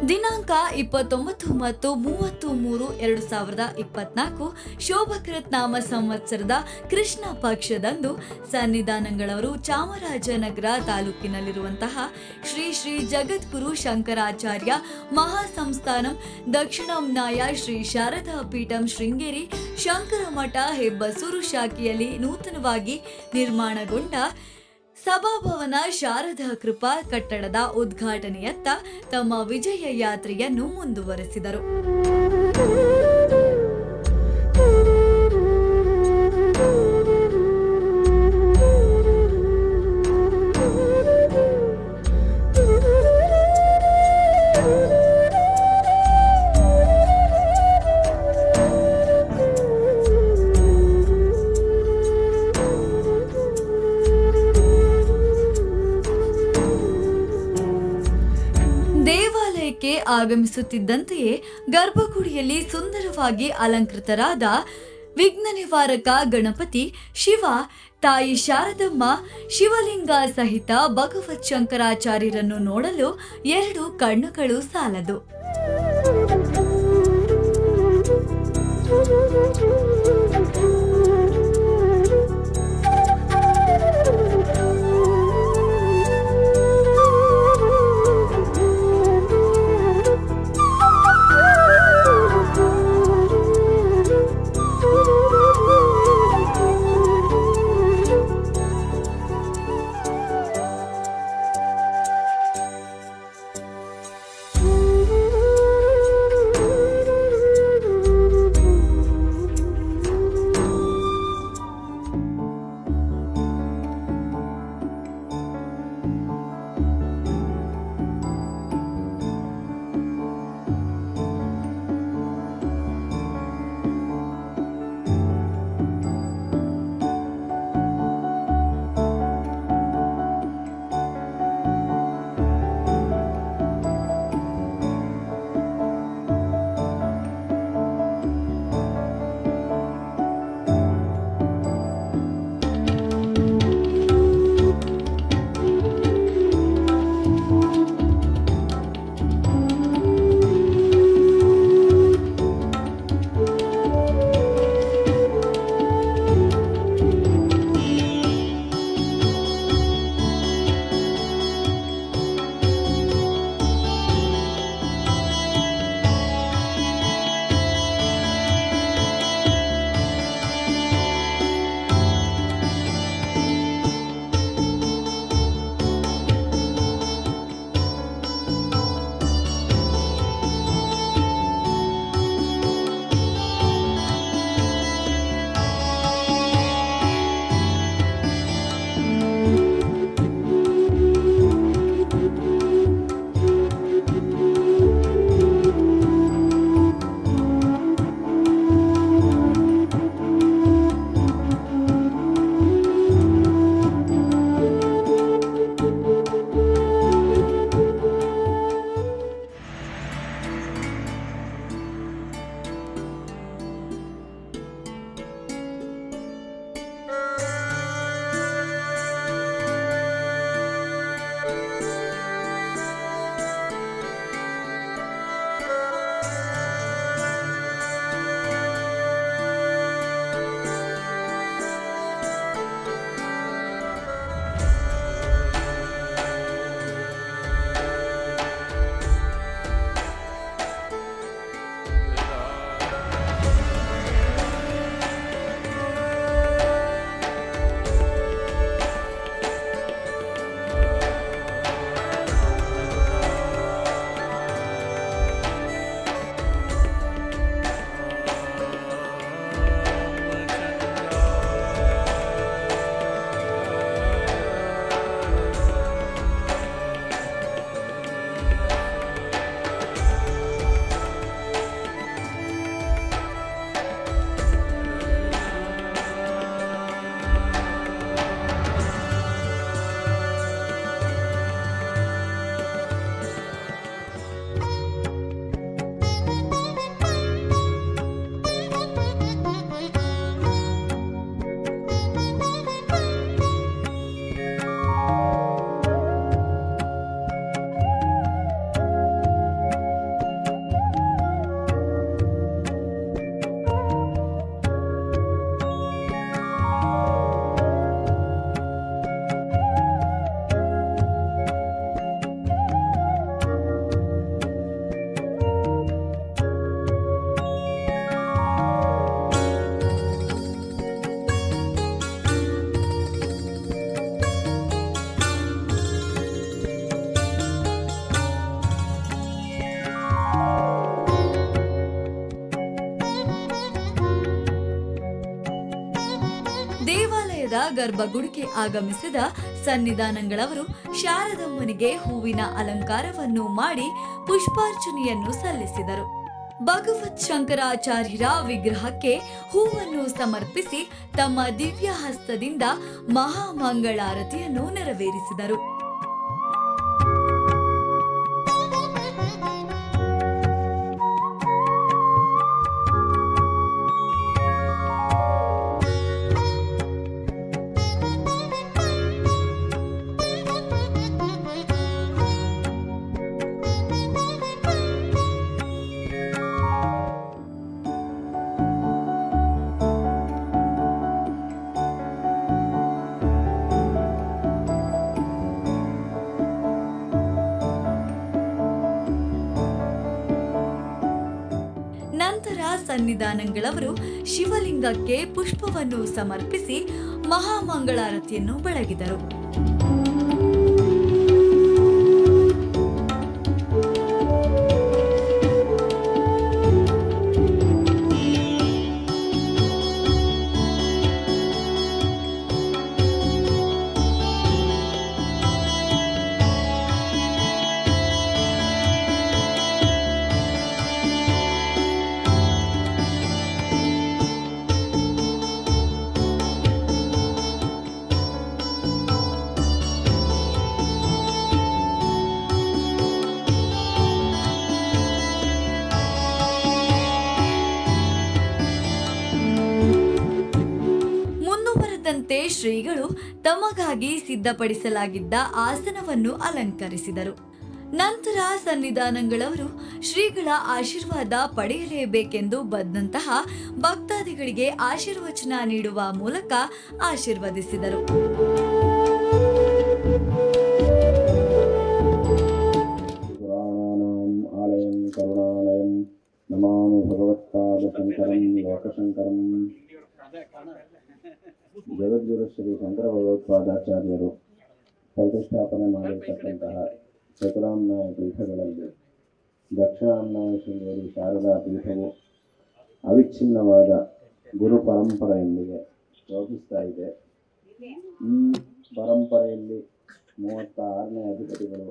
ದಿನಾಂಕ 29 ಮತ್ತು 30-3-2024 ಶೋಭಕೃತ್ ನಾಮ ಸಂವತ್ಸರದ ಕೃಷ್ಣ ಪಕ್ಷದಂದು ಸನ್ನಿಧಾನಗಳವರು ಚಾಮರಾಜನಗರ ತಾಲೂಕಿನಲ್ಲಿರುವಂತಹ ಶ್ರೀ ಶ್ರೀ ಜಗದ್ಗುರು ಶಂಕರಾಚಾರ್ಯ ಮಹಾಸಂಸ್ಥಾನಂ ದಕ್ಷಿಣಂನಾಯ ಶ್ರೀ ಶಾರದಾ ಪೀಠಂ ಶೃಂಗೇರಿ ಶಂಕರಮಠ ಹೆಬ್ಬಸೂರು ಶಾಖೆಯಲ್ಲಿ ನೂತನವಾಗಿ ನಿರ್ಮಾಣಗೊಂಡ ಸಭಾಭವನ ಶಾರದಾ ಕೃಪಾ ಕಟ್ಟಡದ ಉದ್ಘಾಟನೆಯತ್ತ ತಮ್ಮ ವಿಜಯ ಯಾತ್ರೆಯನ್ನು ಮುಂದುವರೆಸಿದರು. ದೇವಾಲಯಕ್ಕೆ ಆಗಮಿಸುತ್ತಿದ್ದಂತೆಯೇ ಗರ್ಭಗುಡಿಯಲ್ಲಿ ಸುಂದರವಾಗಿ ಅಲಂಕೃತರಾದ ವಿಘ್ನ ನಿವಾರಕ ಗಣಪತಿ, ಶಿವ, ತಾಯಿ ಶಾರದಮ್ಮ, ಶಿವಲಿಂಗ ಸಹಿತ ಭಗವತ್ ಶಂಕರಾಚಾರ್ಯರನ್ನು ನೋಡಲು ಎರಡು ಕಣ್ಣುಗಳು ಸಾಲದು. ಗರ್ಭಗುಡಿಗೆ ಆಗಮಿಸಿದ ಸನ್ನಿಧಾನಗಳವರು ಶಾರದಮ್ಮನಿಗೆ ಹೂವಿನ ಅಲಂಕಾರವನ್ನು ಮಾಡಿ ಪುಷ್ಪಾರ್ಚನೆಯನ್ನು ಸಲ್ಲಿಸಿದರು. ಭಗವತ್ ಶಂಕರಾಚಾರ್ಯರ ವಿಗ್ರಹಕ್ಕೆ ಹೂವನ್ನು ಸಮರ್ಪಿಸಿ ತಮ್ಮ ದಿವ್ಯ ಹಸ್ತದಿಂದ ಮಹಾಮಂಗಳಾರತಿಯನ್ನು ನೆರವೇರಿಸಿದರು. ನಂತರ ಸನ್ನಿಧಾನಗಳವರು ಶಿವಲಿಂಗಕ್ಕೆ ಪುಷ್ಪವನ್ನು ಸಮರ್ಪಿಸಿ ಮಹಾಮಂಗಳಾರತಿಯನ್ನು ಬೆಳಗಿದರು. ಶ್ರೀಗಳು ತಮಗಾಗಿ ಸಿದ್ಧಪಡಿಸಲಾಗಿದ್ದ ಆಸನವನ್ನು ಅಲಂಕರಿಸಿದರು. ನಂತರ ಸನ್ನಿಧಾನಗಳವರು ಶ್ರೀಗಳ ಆಶೀರ್ವಾದ ಪಡೆಯಲೇಬೇಕೆಂದು ಬಂದಂತಹ ಭಕ್ತಾದಿಗಳಿಗೆ ಆಶೀರ್ವಚನ ನೀಡುವ ಮೂಲಕ ಆಶೀರ್ವದಿಸಿದರು. ಜಗದ್ಗುರು ಶ್ರೀ ಶಂಕರ ಭಗವತ್ಪಾದಾಚಾರ್ಯರು ಪ್ರತಿಷ್ಠಾಪನೆ ಮಾಡಿರ್ತಕ್ಕಂತಹ ಚತುರಾಮ್ನಾಯ ಪೀಠಗಳಲ್ಲಿ ದಕ್ಷಿಣಾಮ್ನಾಯ ಶೃಂಗೇರಿ ಶಾರದಾ ಪೀಠವು ಅವಿಚ್ಛಿನ್ನವಾದ ಗುರು ಪರಂಪರೆಯೊಂದಿಗೆ ಯೋಗಿಸ್ತಾ ಇದೆ. ಈ ಪರಂಪರೆಯಲ್ಲಿ 36ನೇ ಅಧಿಪತಿಗಳು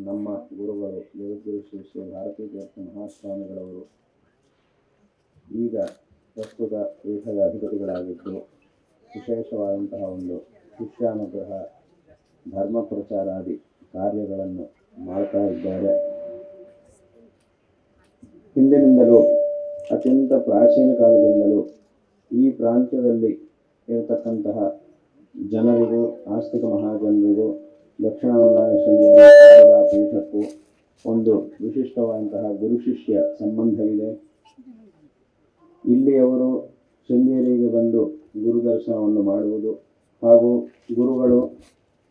ನಮ್ಮ ಗುರುಗಳು ಜಗದ್ಗುರು ಶ್ರೀ ಶ್ರೀ ಭಾರತೀ ತೀರ್ಥ ಮಹಾಸ್ವಾಮಿಗಳವರು ಈಗ ಪ್ರಸ್ತುತ ಪೀಠದ ಅಧಿಪತಿಗಳಾಗಿದ್ದು ವಿಶೇಷವಾದಂತಹ ಒಂದು ಶಿಷ್ಯಾನುಗ್ರಹ ಧರ್ಮ ಪ್ರಚಾರಾದಿ ಕಾರ್ಯಗಳನ್ನು ಮಾಡ್ತಾ ಇದ್ದಾರೆ. ಹಿಂದಿನಿಂದಲೂ ಅತ್ಯಂತ ಪ್ರಾಚೀನ ಕಾಲದಿಂದಲೂ ಈ ಪ್ರಾಂತ್ಯದಲ್ಲಿ ಇರತಕ್ಕಂತಹ ಜನರಿಗೂ ಆಸ್ತಿಕ ಮಹಾಜನರಿಗೂ ದಕ್ಷಿಣಾಮ್ನಾಯ ಶೃಂಗೇರಿ ಶಾರದಾ ಪೀಠಕ್ಕೂ ಒಂದು ವಿಶಿಷ್ಟವಾದಂತಹ ಗುರು ಶಿಷ್ಯ ಸಂಬಂಧವಿದೆ. ಇಲ್ಲಿಯವರು ಶೃಂಗೇರಿಗೆ ಬಂದು ಗುರು ದರ್ಶನವನ್ನು ಮಾಡುವುದು ಹಾಗೂ ಗುರುಗಳು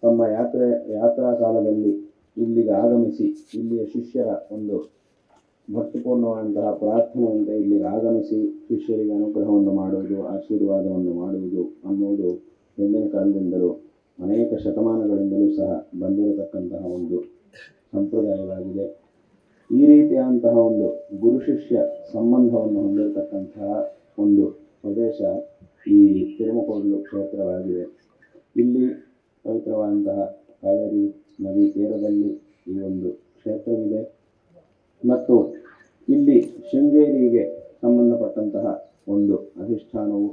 ತಮ್ಮ ಯಾತ್ರಾ ಕಾಲದಲ್ಲಿ ಇಲ್ಲಿಗೆ ಆಗಮಿಸಿ ಇಲ್ಲಿಯ ಶಿಷ್ಯರ ಒಂದು ಭಕ್ತಿಪೂರ್ಣವಾದಂತಹ ಪ್ರಾರ್ಥನೆಯಿಂದ ಇಲ್ಲಿಗೆ ಆಗಮಿಸಿ ಶಿಷ್ಯರಿಗೆ ಅನುಗ್ರಹವನ್ನು ಮಾಡುವುದು, ಆಶೀರ್ವಾದವನ್ನು ಮಾಡುವುದು ಅನ್ನುವುದು ಹಿಂದಿನ ಕಾಲದಿಂದಲೂ ಅನೇಕ ಶತಮಾನಗಳಿಂದಲೂ ಸಹ ಬಂದಿರತಕ್ಕಂತಹ ಒಂದು ಸಂಪ್ರದಾಯವಾಗಿದೆ. ಈ ರೀತಿಯಾದಂತಹ ಒಂದು ಗುರು ಶಿಷ್ಯ ಸಂಬಂಧವನ್ನು ಹೊಂದಿರತಕ್ಕಂತಹ ಒಂದು ಪ್ರದೇಶ ಈ ತಿರುಮಕೋಡ್ಲು ಕ್ಷೇತ್ರವಾಗಿದೆ. ಇಲ್ಲಿ ಪವಿತ್ರವಾದಂತಹ ಕಾವೇರಿ ನದಿ ತೀರದಲ್ಲಿ ಈ ಒಂದು ಕ್ಷೇತ್ರವಿದೆ ಮತ್ತು ಇಲ್ಲಿ ಶೃಂಗೇರಿಗೆ ಸಂಬಂಧಪಟ್ಟಂತಹ ಒಂದು ಅಧಿಷ್ಠಾನವು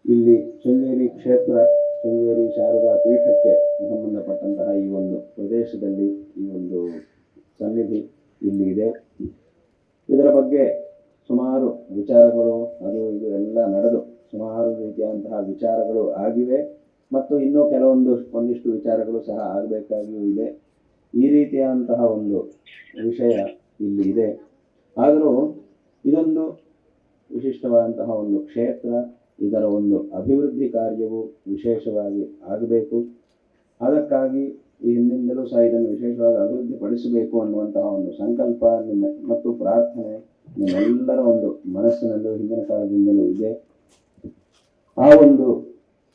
ಇಲ್ಲಿ ಶೃಂಗೇರಿ ಕ್ಷೇತ್ರ ಶೃಂಗೇರಿ ಶಾರದಾ ಪೀಠಕ್ಕೆ ಸಂಬಂಧಪಟ್ಟಂತಹ ಈ ಒಂದು ಪ್ರದೇಶದಲ್ಲಿ ಈ ಒಂದು ಸನ್ನಿಧಿ ಇಲ್ಲಿ ಇದೆ. ಇದರ ಬಗ್ಗೆ ಸುಮಾರು ವಿಚಾರಗಳು ಅದು ಇದು ಎಲ್ಲ ನಡೆದು ಸುಮಾರು ರೀತಿಯಾದಂತಹ ವಿಚಾರಗಳು ಆಗಿವೆ ಮತ್ತು ಇನ್ನೂ ಒಂದಿಷ್ಟು ವಿಚಾರಗಳು ಸಹ ಆಗಬೇಕಾಗಿಯೂ ಇದೆ. ಈ ರೀತಿಯಾದಂತಹ ಒಂದು ವಿಷಯ ಇಲ್ಲಿ ಇದೆ. ಆದರೂ ಇದೊಂದು ವಿಶಿಷ್ಟವಾದಂತಹ ಒಂದು ಕ್ಷೇತ್ರ, ಇದರ ಒಂದು ಅಭಿವೃದ್ಧಿ ಕಾರ್ಯವು ವಿಶೇಷವಾಗಿ ಆಗಬೇಕು. ಅದಕ್ಕಾಗಿ ಈ ಹಿಂದಿಂದಲೂ ಸಹ ಇದನ್ನು ವಿಶೇಷವಾಗಿ ಅಭಿವೃದ್ಧಿ ಪಡಿಸಬೇಕು ಅನ್ನುವಂತಹ ಒಂದು ಸಂಕಲ್ಪ ಮತ್ತು ಪ್ರಾರ್ಥನೆ ನಿಮ್ಮೆಲ್ಲರ ಒಂದು ಮನಸ್ಸಿನಲ್ಲೂ ಹಿಂದಿನ ಕಾಲದಿಂದಲೂ ಇದೆ. ಆ ಒಂದು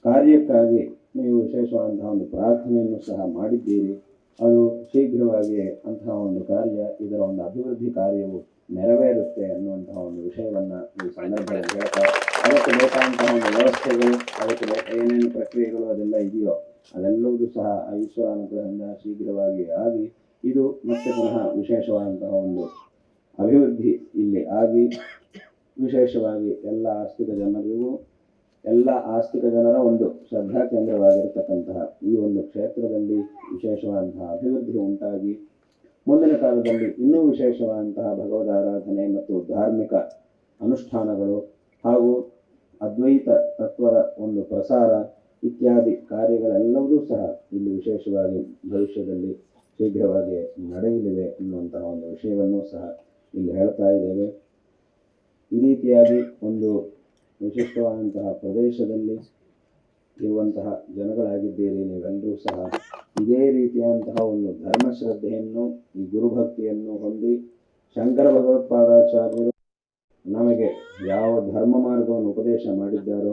ಕಾರ್ಯಕ್ಕಾಗಿ ನೀವು ವಿಶೇಷವಾದಂತಹ ಒಂದು ಪ್ರಾರ್ಥನೆಯನ್ನು ಸಹ ಮಾಡಿದ್ದೀರಿ. ಅದು ಶೀಘ್ರವಾಗಿ ಅಂತಹ ಒಂದು ಕಾರ್ಯ, ಇದರ ಒಂದು ಅಭಿವೃದ್ಧಿ ಕಾರ್ಯವು ನೆರವೇರುತ್ತೆ ಅನ್ನುವಂತಹ ಒಂದು ವಿಷಯವನ್ನು ಈ ಸಂದರ್ಭದಲ್ಲಿ ಹೇಳ್ತಾ, ಅದಕ್ಕೆ ಬೇಕಾದಂತಹ ಒಂದು ವ್ಯವಸ್ಥೆಗಳು, ಅದಕ್ಕೆ ಏನೇನು ಪ್ರಕ್ರಿಯೆಗಳು ಅದೆಲ್ಲ ಇದೆಯೋ ಅದೆಲ್ಲವೂ ಸಹ ಈಶ್ವರ ಅನುಗ್ರಹದಿಂದ ಶೀಘ್ರವಾಗಿ ಆಗಿ ಇದು ಮತ್ತೆ ಪುನಃ ವಿಶೇಷವಾದಂತಹ ಒಂದು ಅಭಿವೃದ್ಧಿ ಇಲ್ಲಿ ಆಗಿ ವಿಶೇಷವಾಗಿ ಎಲ್ಲ ಆಸ್ತಿಕ ಜನರ ಒಂದು ಶ್ರದ್ಧಾ ಕೇಂದ್ರವಾಗಿರತಕ್ಕಂತಹ ಈ ಒಂದು ಕ್ಷೇತ್ರದಲ್ಲಿ ವಿಶೇಷವಾದಂತಹ ಅಭಿವೃದ್ಧಿ ಉಂಟಾಗಿ ಮುಂದಿನ ಕಾಲದಲ್ಲಿ ಇನ್ನೂ ವಿಶೇಷವಾದಂತಹ ಭಗವದಾರಾಧನೆ ಮತ್ತು ಧಾರ್ಮಿಕ ಅನುಷ್ಠಾನಗಳು ಹಾಗೂ ಅದ್ವೈತ ತತ್ವದ ಒಂದು ಪ್ರಸಾರ ಇತ್ಯಾದಿ ಕಾರ್ಯಗಳೆಲ್ಲವೂ ಸಹ ಇಲ್ಲಿ ವಿಶೇಷವಾಗಿ ಭವಿಷ್ಯದಲ್ಲಿ ಶೀಘ್ರವಾಗಿ ನಡೆಯಲಿವೆ ಎನ್ನುವಂತಹ ಒಂದು ವಿಷಯವನ್ನು ಸಹ ಇಲ್ಲಿ ಹೇಳ್ತಾ ಇದ್ದೇವೆ. ಈ ರೀತಿಯಾಗಿ ಒಂದು ವಿಶಿಷ್ಟವಾದಂತಹ ಪ್ರದೇಶದಲ್ಲಿ ಇರುವಂತಹ ಜನಗಳಾಗಿದ್ದೀರಿ ನೀವೆಲ್ಲರೂ ಸಹ ಇದೇ ರೀತಿಯಾದಂತಹ ಒಂದು ಧರ್ಮಶ್ರದ್ಧೆಯನ್ನು, ಈ ಗುರುಭಕ್ತಿಯನ್ನು ಹೊಂದಿ ಶಂಕರ ಭಗವತ್ಪಾದಾಚಾರ್ಯರು ನಮಗೆ ಯಾವ ಧರ್ಮ ಮಾರ್ಗವನ್ನು ಉಪದೇಶ ಮಾಡಿದ್ದಾರೋ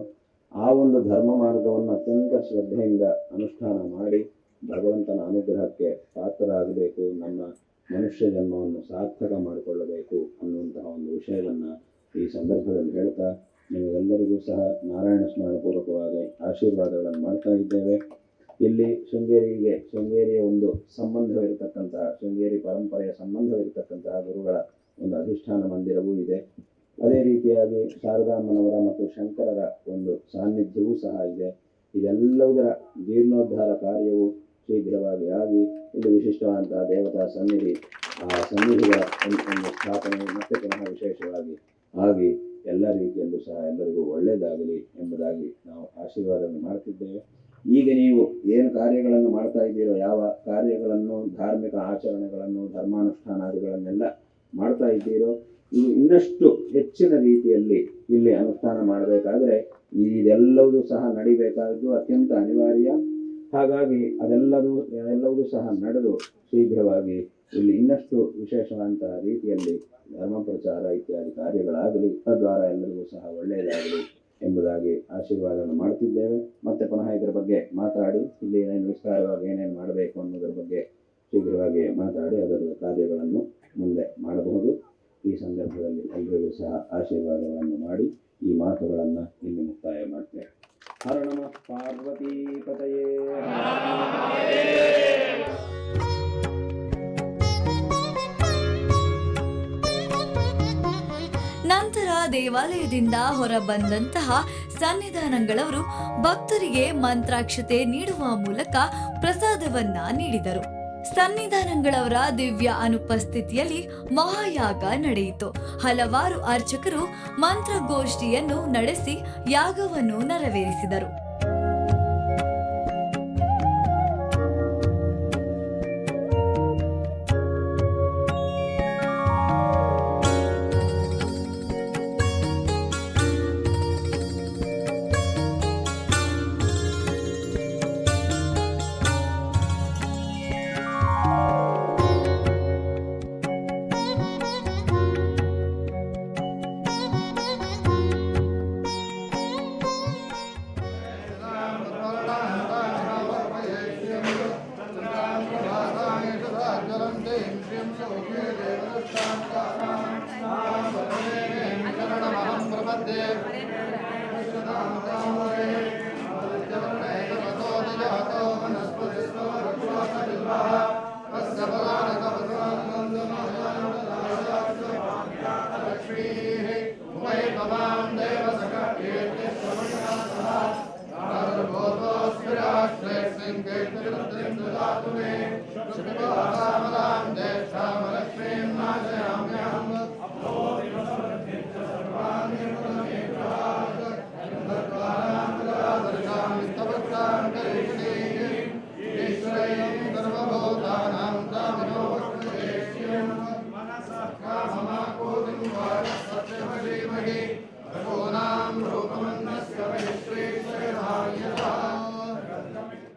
ಆ ಒಂದು ಧರ್ಮ ಮಾರ್ಗವನ್ನು ಅತ್ಯಂತ ಶ್ರದ್ಧೆಯಿಂದ ಅನುಷ್ಠಾನ ಮಾಡಿ ಭಗವಂತನ ಅನುಗ್ರಹಕ್ಕೆ ಪಾತ್ರರಾಗಬೇಕು, ನಮ್ಮ ಮನುಷ್ಯ ಜನ್ಮವನ್ನು ಸಾರ್ಥಕ ಮಾಡಿಕೊಳ್ಳಬೇಕು ಅನ್ನುವಂತಹ ಒಂದು ವಿಷಯವನ್ನು ಈ ಸಂದರ್ಭದಲ್ಲಿ ಹೇಳ್ತಾ ನಿಮಗೆಲ್ಲರಿಗೂ ಸಹ ನಾರಾಯಣ ಸ್ಮರಣ ಪೂರ್ವಕವಾಗಿ ಆಶೀರ್ವಾದಗಳನ್ನು ಮಾಡ್ತಾ ಇದ್ದೇವೆ. ಇಲ್ಲಿ ಶೃಂಗೇರಿಯ ಒಂದು ಸಂಬಂಧವಿರತಕ್ಕಂತಹ, ಶೃಂಗೇರಿ ಪರಂಪರೆಯ ಸಂಬಂಧವಿರತಕ್ಕಂತಹ ಗುರುಗಳ ಒಂದು ಅಧಿಷ್ಠಾನ ಮಂದಿರವೂ ಇದೆ. ಅದೇ ರೀತಿಯಾಗಿ ಶಾರದಾಮ್ಮನವರ ಮತ್ತು ಶಂಕರರ ಒಂದು ಸಾನ್ನಿಧ್ಯವೂ ಸಹ ಇದೆ. ಇದೆಲ್ಲವುದರ ಜೀರ್ಣೋದ್ಧಾರ ಕಾರ್ಯವು ಶೀಘ್ರವಾಗಿ ಆಗಿ ಇಲ್ಲಿ ವಿಶಿಷ್ಟವಾದಂತಹ ದೇವತಾ ಸನ್ನಿಧಿ, ಆ ಸನ್ನಿಧಿಯ ಒಂದು ಸ್ಥಾಪನೆ ಮತ್ತೆ ಪುನಃ ವಿಶೇಷವಾಗಿ ಆಗಿ ಎಲ್ಲ ರೀತಿಯಲ್ಲೂ ಸಹ ಎಲ್ಲರಿಗೂ ಒಳ್ಳೆಯದಾಗಲಿ ಎಂಬುದಾಗಿ ನಾವು ಆಶೀರ್ವಾದವನ್ನು ಮಾಡ್ತಿದ್ದೇವೆ. ಈಗ ನೀವು ಏನು ಕಾರ್ಯಗಳನ್ನು ಮಾಡ್ತಾ ಇದ್ದೀರೋ, ಯಾವ ಕಾರ್ಯಗಳನ್ನು, ಧಾರ್ಮಿಕ ಆಚರಣೆಗಳನ್ನು, ಧರ್ಮಾನುಷ್ಠಾನಾದಿಗಳನ್ನೆಲ್ಲ ಮಾಡ್ತಾ ಇದ್ದೀರೋ, ಇದು ಇನ್ನಷ್ಟು ಹೆಚ್ಚಿನ ರೀತಿಯಲ್ಲಿ ಇಲ್ಲಿ ಅನುಷ್ಠಾನ ಮಾಡಬೇಕಾದ್ರೆ ಇದೆಲ್ಲವೂ ಸಹ ನಡಿಬೇಕಾದ್ದು ಅತ್ಯಂತ ಅನಿವಾರ್ಯ. ಹಾಗಾಗಿ ಅದೆಲ್ಲವೂ ಸಹ ನಡೆದು ಶೀಘ್ರವಾಗಿ ಇಲ್ಲಿ ಇನ್ನಷ್ಟು ವಿಶೇಷವಾದಂತಹ ರೀತಿಯಲ್ಲಿ ಧರ್ಮ ಪ್ರಚಾರ ಇತ್ಯಾದಿ ಕಾರ್ಯಗಳಾಗಲಿ, ತದ್ವಾರ ಎಲ್ಲರಿಗೂ ಸಹ ಒಳ್ಳೆಯದಾಗಲಿ ಎಂಬುದಾಗಿ ಆಶೀರ್ವಾದವನ್ನು ಮಾಡ್ತಿದ್ದೇವೆ. ಮತ್ತೆ ಪುನಃ ಇದರ ಬಗ್ಗೆ ಮಾತಾಡಿ ಇಲ್ಲಿ ಏನೇನು ವಿಸ್ತಾರವಾಗಿ ಏನೇನು ಮಾಡಬೇಕು ಅನ್ನೋದರ ಬಗ್ಗೆ ಶೀಘ್ರವಾಗಿ ಮಾತಾಡಿ ಅದರ ಕಾರ್ಯಗಳನ್ನು ಮುಂದೆ ಮಾಡಬಹುದು. ಈ ಸಂದರ್ಭದಲ್ಲಿ ಎಲ್ಲರಿಗೂ ಸಹ ಆಶೀರ್ವಾದಗಳನ್ನು ಮಾಡಿ ಈ ಮಾತುಗಳನ್ನು ಇಲ್ಲಿ ಮುಕ್ತಾಯ ಮಾಡ್ತೇವೆ. ಹರ ನಮಃ ಪಾರ್ವತೀ ಪತಯೇ. ನಂತರ ದೇವಾಲಯದಿಂದ ಹೊರಬಂದಂತಹ ಸನ್ನಿಧಾನಗಳವರು ಭಕ್ತರಿಗೆ ಮಂತ್ರಾಕ್ಷತೆ ನೀಡುವ ಮೂಲಕ ಪ್ರಸಾದವನ್ನ ನೀಡಿದರು. ಸನ್ನಿಧಾನಗಳವರ ದಿವ್ಯ ಅನುಪಸ್ಥಿತಿಯಲ್ಲಿ ಮಹಾಯಾಗ ನಡೆಯಿತು. ಹಲವಾರು ಅರ್ಚಕರು ಮಂತ್ರಗೋಷ್ಠಿಯನ್ನು ನಡೆಸಿ ಯಾಗವನ್ನು ನೆರವೇರಿಸಿದರು.